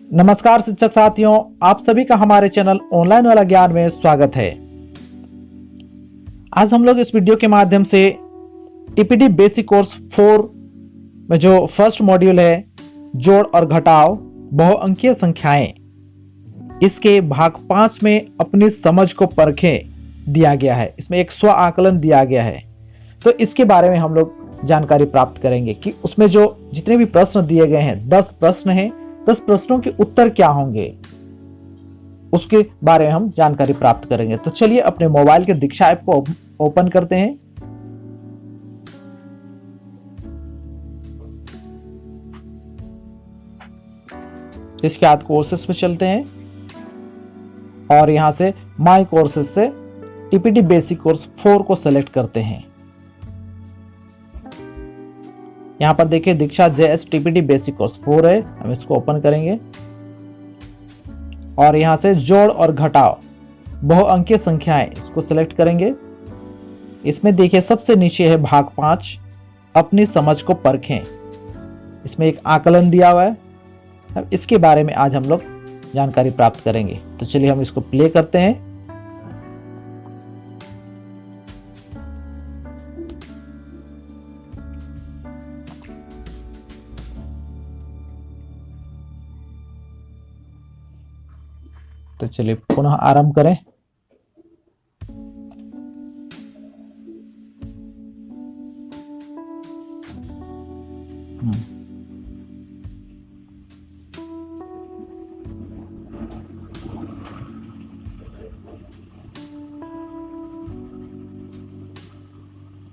नमस्कार शिक्षक साथियों, आप सभी का हमारे चैनल ऑनलाइन वाला ज्ञान में स्वागत है। आज हम लोग इस वीडियो के माध्यम से टीपीटी बेसिक कोर्स 4 में जो फर्स्ट मॉड्यूल है जोड़ और घटाव बहुअंकीय संख्याएं, इसके भाग 5 में अपनी समझ को परखें दिया गया है। इसमें एक स्व आकलन दिया गया है, तो इसके बारे में हम लोग जानकारी प्राप्त करेंगे कि उसमें जो जितने भी प्रश्न दिए गए हैं 10 प्रश्न हैं, 10 प्रश्नों के उत्तर क्या होंगे उसके बारे में हम जानकारी प्राप्त करेंगे। तो चलिए अपने मोबाइल के दीक्षा ऐप को ओपन करते हैं। इसके बाद कोर्सेस पे चलते हैं और यहां से माय कोर्सेस से टीपीटी बेसिक कोर्स 4 को सेलेक्ट करते हैं। यहां पर देखिए दीक्षा जेएस टीपीटी बेसिक कोर्स 4 है, हम इसको ओपन करेंगे और यहां से जोड़ और घटाव बहुअंकीय संख्याएं, इसको सेलेक्ट करेंगे। इसमें देखिए सबसे नीचे है भाग 5 अपनी समझ को परखें। इसमें एक आकलन दिया हुआ है, अब इसके बारे में आज हम लोग जानकारी प्राप्त करेंगे। तो चलिए हम इसको प्ले करते हैं। तो चलिए पुनः आरंभ करें।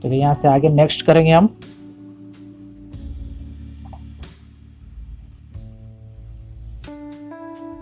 चलिए यहां से आगे नेक्स्ट करेंगे हम।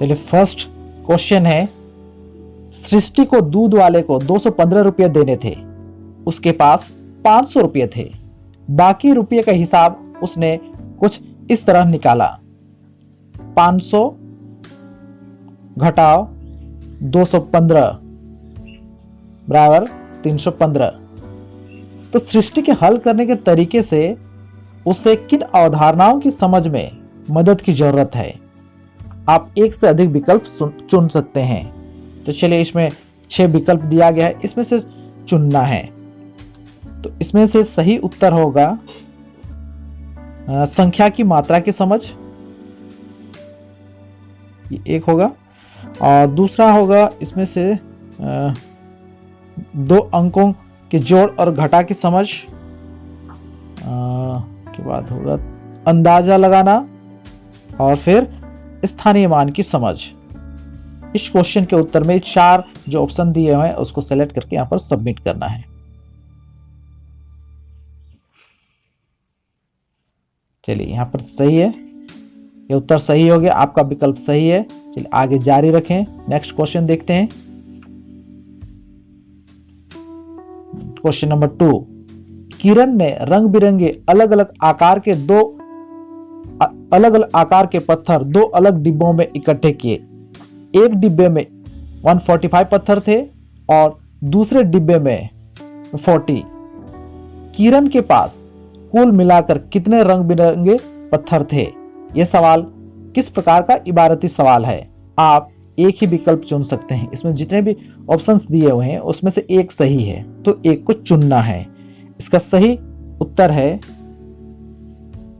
चलिए फर्स्ट क्वेश्चन है, सृष्टि को दूध वाले को 215 रुपये देने थे, उसके पास 500 रुपये थे, बाकी रुपये का हिसाब उसने कुछ इस तरह निकाला। 500 घटाव 215 बराबर 315। तो सृष्टि के हल करने के तरीके से उसे किन अवधारणाओं की समझ में मदद की जरूरत है? आप एक से अधिक विकल्प चुन सकते हैं। तो चलिए इसमें 6 विकल्प दिया गया है, इसमें से चुनना है। तो इसमें से सही उत्तर होगा संख्या की मात्रा की समझ, ये एक होगा। और दूसरा होगा इसमें से 2 अंकों के जोड़ और घटा की समझ, के बाद होगा अंदाजा लगाना और फिर स्थानीय मान की समझ। इस क्वेश्चन के उत्तर में 4 जो ऑप्शन दिए हुए हैं उसको सेलेक्ट करके यहां पर सबमिट करना है। चलिए यहां पर सही है, ये उत्तर सही हो गया, आपका विकल्प सही है। चलिए आगे जारी रखें, नेक्स्ट क्वेश्चन देखते हैं। क्वेश्चन नंबर 2, किरण ने रंग बिरंगे अलग अलग आकार के पत्थर 2 अलग डिब्बों में इकट्ठे किए। एक डिब्बे में 145 पत्थर थे और दूसरे डिब्बे में 40। किरण के पास कुल मिलाकर कितने रंग बिरंगे पत्थर थे? यह सवाल किस प्रकार का इबारती सवाल है? आप एक ही विकल्प चुन सकते हैं। इसमें जितने भी ऑप्शंस दिए हुए हैं उसमें से एक सही है, तो एक को चुनना है। इसका सही उत्तर है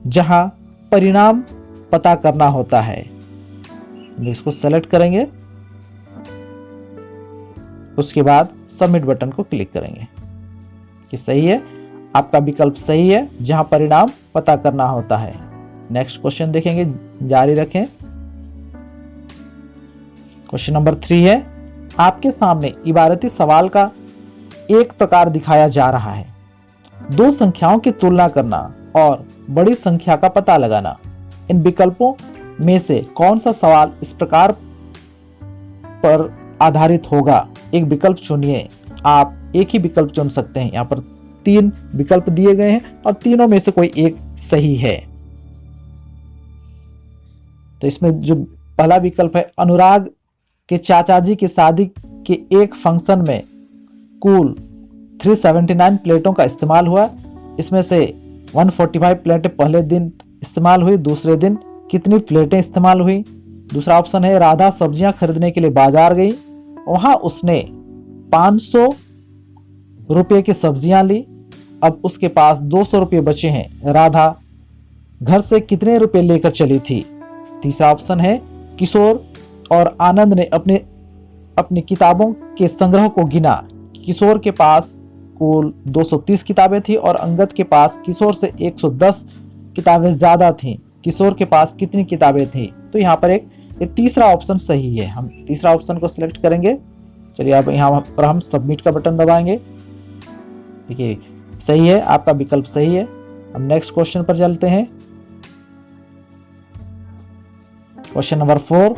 जहां परिणाम पता करना होता है। इसको सेलेक्ट करेंगे, उसके बाद सबमिट बटन को क्लिक करेंगे कि सही है, आपका विकल्प सही है जहां परिणाम पता करना होता है। नेक्स्ट क्वेश्चन देखेंगे, जारी रखें। क्वेश्चन नंबर 3 है, आपके सामने इबारती सवाल का एक प्रकार दिखाया जा रहा है। 2 संख्याओं की तुलना करना और बड़ी संख्या का पता लगाना। इन विकल्पों में से कौन सा सवाल इस प्रकार पर आधारित होगा? एक विकल्प चुनिए। आप एक ही विकल्प चुन सकते हैं। यहाँ पर 3 विकल्प दिए गए हैं और तीनों में से कोई एक सही है। तो इसमें जो पहला विकल्प है, अनुराग के चाचा जी की शादी के एक फंक्शन में कुल 379 प्लेटों का इस्तेमाल हुआ। इसमें से 145 प्लेटें पहले दिन इस्तेमाल हुई, दूसरे दिन कितनी प्लेटें इस्तेमाल हुई? दूसरा ऑप्शन है राधा सब्जियां खरीदने के लिए बाजार गई, वहां उसने 500 रुपये की सब्जियां ली, अब उसके पास 200 रुपये बचे हैं। राधा घर से कितने रुपए लेकर चली थी? तीसरा ऑप्शन है किशोर और आनंद ने अपनी किताबों के संग्रह को गिना। किशोर के पास कुल 230 किताबें थी और अंगद के पास किशोर से 110 किताबें ज्यादा थीं। किशोर के पास कितनी किताबें थी? तो यहाँ पर ये तीसरा ऑप्शन सही है। हम तीसरा ऑप्शन को सिलेक्ट करेंगे। चलिए अब यहाँ पर हम सबमिट का बटन दबाएंगे। देखिए सही है, आपका विकल्प सही है। हम नेक्स्ट क्वेश्चन पर चलते हैं। क्वेश्चन नंबर 4,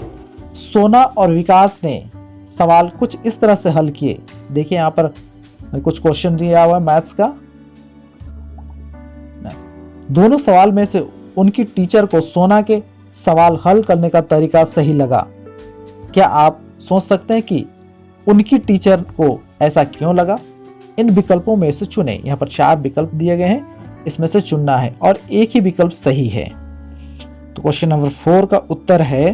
सोना और विकास ने सवाल कुछ इस तरह से हल किए। देखिए यहाँ पर कुछ क्वेश्चन दिया हुआ है मैथ्स का। दोनों सवाल में से उनकी टीचर को सोना के सवाल हल करने का तरीका सही लगा। क्या आप सोच सकते हैं कि उनकी टीचर को ऐसा क्यों लगा? इन विकल्पों में से चुने। यहाँ पर 4 विकल्प दिए गए हैं, इसमें से चुनना है और एक ही विकल्प सही है। तो क्वेश्चन नंबर 4 का उत्तर है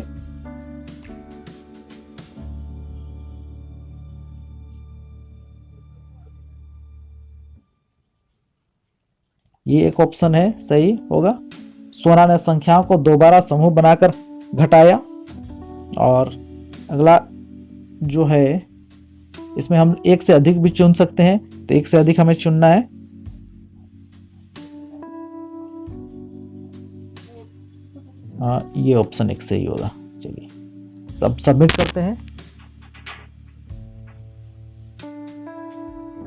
ये एक ऑप्शन है, सही होगा। सोना ने संख्याओं को दोबारा समूह बनाकर घटाया। और अगला जो है इसमें हम एक से अधिक भी चुन सकते हैं, तो एक से अधिक हमें चुनना है। ये ऑप्शन एक सही होगा। चलिए सब सबमिट करते हैं।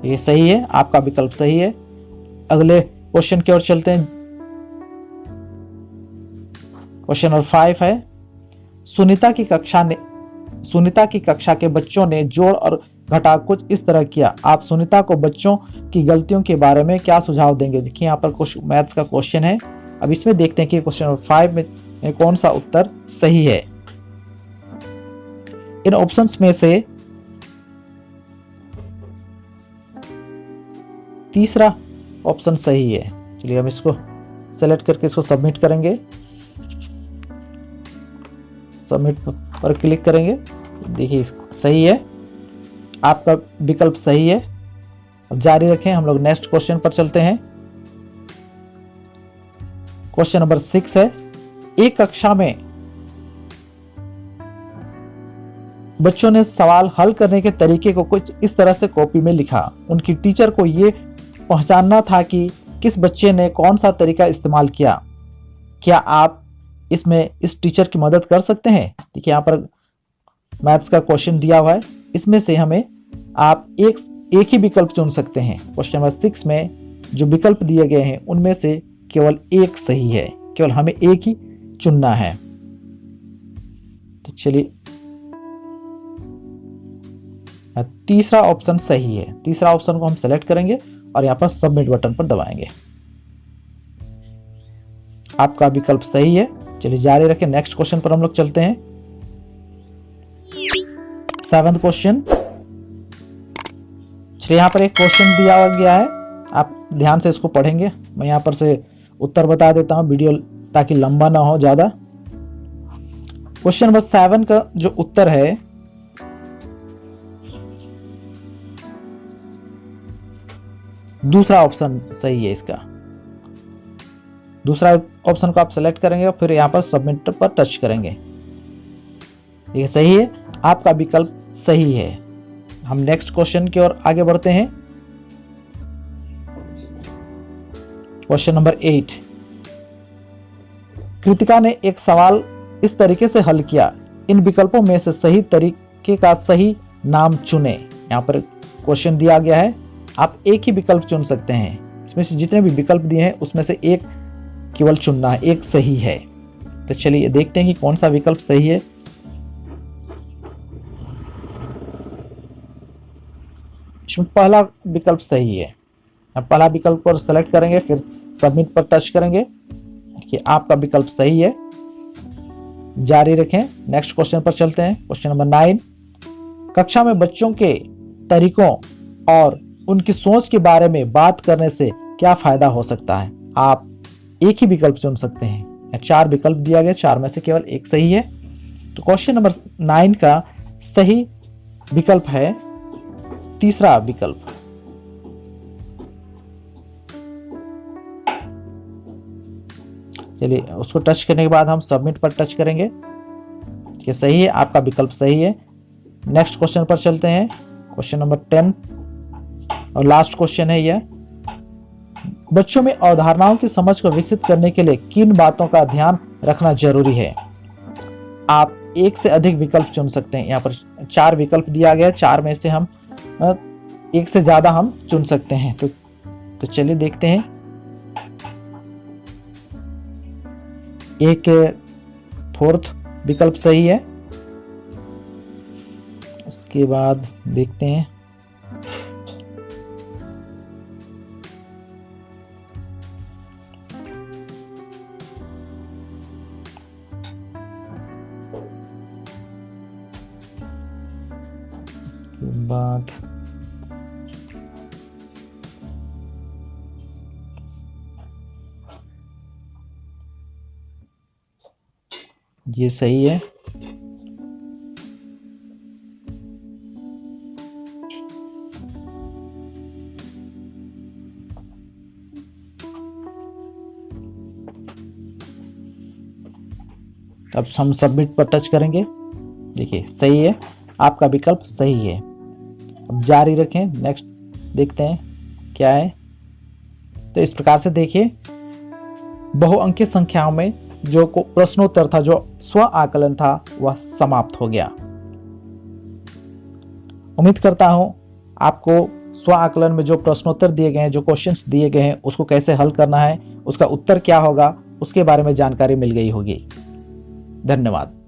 ये सही है, आपका विकल्प सही है। अगले क्वेश्चन की ओर चलते हैं। क्वेश्चन नंबर 5 है, सुनीता की कक्षा के बच्चों ने जोड़ और घटाव कुछ इस तरह किया। आप सुनीता को बच्चों की गलतियों के बारे में क्या सुझाव देंगे? देखिए यहाँ पर कुछ मैथ्स का क्वेश्चन है। अब इसमें देखते हैं कि क्वेश्चन नंबर 5 में कौन सा उत्तर सही है। इन ऑप्शंस में से तीसरा ऑप्शन सही है। चलिए हम इसको सेलेक्ट करके इसको सबमिट करेंगे। सबमिट पर क्लिक करेंगे। देखिए सही है, आपका विकल्प सही है। अब जारी रखें, हम लोग नेक्स्ट क्वेश्चन पर चलते हैं। क्वेश्चन नंबर 6 है, एक कक्षा में बच्चों ने सवाल हल करने के तरीके को कुछ इस तरह से कॉपी में लिखा। उनकी टीचर को यह पहचानना था कि किस बच्चे ने कौन सा तरीका इस्तेमाल किया। क्या आप इसमें इस टीचर की मदद कर सकते हैं? देखिए यहाँ पर मैथ्स का क्वेश्चन दिया हुआ है, इसमें से हमें आप एक ही विकल्प चुन सकते हैं। क्वेश्चन नंबर 6 में जो विकल्प दिए गए हैं उनमें से केवल एक सही है, केवल हमें एक ही चुनना है। तो चलिए तीसरा ऑप्शन सही है। तीसरा ऑप्शन को हम सेलेक्ट करेंगे और यहां पर सबमिट बटन पर दबाएंगे। आपका विकल्प सही है। चलिए जारी रखें, नेक्स्ट क्वेश्चन पर हम लोग चलते हैं। 7th question. चलिए यहाँ पर एक क्वेश्चन दिया गया है, आप ध्यान से इसको पढ़ेंगे। मैं यहाँ पर से उत्तर बता देता हूं वीडियो ताकि लंबा ना हो ज्यादा। क्वेश्चन नंबर 7 का जो उत्तर है दूसरा ऑप्शन सही है। इसका दूसरा ऑप्शन को आप सेलेक्ट करेंगे और फिर यहां पर सबमिट पर टच करेंगे। ये सही है, आपका विकल्प सही है। हम नेक्स्ट क्वेश्चन की ओर आगे बढ़ते हैं। Question number 8। कृतिका ने एक सवाल इस तरीके से हल किया। इन विकल्पों में से सही तरीके का सही नाम चुने। यहां पर क्वेश्चन दिया गया है, आप एक ही विकल्प चुन सकते हैं। इसमें से जितने भी विकल्प दिए हैं उसमें से एक केवल चुनना है, एक सही है। तो चलिए देखते हैं कि कौन सा विकल्प सही है। इसमें पहला विकल्प सही है। अब पहला विकल्प पर सेलेक्ट करेंगे, फिर सबमिट पर टच करेंगे कि आपका विकल्प सही है। जारी रखें, नेक्स्ट क्वेश्चन पर चलते हैं। Question number 9। कक्षा में बच्चों के तरीकों और उनकी सोच के बारे में बात करने से क्या फायदा हो सकता है? आप एक ही विकल्प चुन सकते हैं। 4 विकल्प दिया गया, 4 में से केवल एक सही है। तो क्वेश्चन नंबर 9 का सही विकल्प है तीसरा विकल्प। चलिए, उसको टच करने के बाद हम सबमिट पर टच करेंगे कि सही है, आपका विकल्प सही है। नेक्स्ट क्वेश्चन पर चलते हैं, क्वेश्चन नंबर 10 और लास्ट क्वेश्चन है यह। बच्चों में अवधारणाओं की समझ को विकसित करने के लिए किन बातों का ध्यान रखना जरूरी है? आप एक से अधिक विकल्प चुन सकते हैं। यहाँ पर 4 विकल्प दिया गया है, 4 में से हम एक से ज्यादा हम चुन सकते हैं। तो चलिए देखते हैं। एक 4th विकल्प सही है। उसके बाद देखते हैं बाद ये सही है। अब हम सबमिट पर टच करेंगे। देखिए सही है, आपका विकल्प सही है। अब जारी रखें, नेक्स्ट देखते हैं क्या है। तो इस प्रकार से देखिए, बहुअंकीय संख्याओं में जो प्रश्नोत्तर था, जो स्व आकलन था, वह समाप्त हो गया। उम्मीद करता हूं आपको स्व आकलन में जो प्रश्नोत्तर दिए गए हैं, जो क्वेश्चंस दिए गए हैं, उसको कैसे हल करना है, उसका उत्तर क्या होगा, उसके बारे में जानकारी मिल गई होगी। धन्यवाद।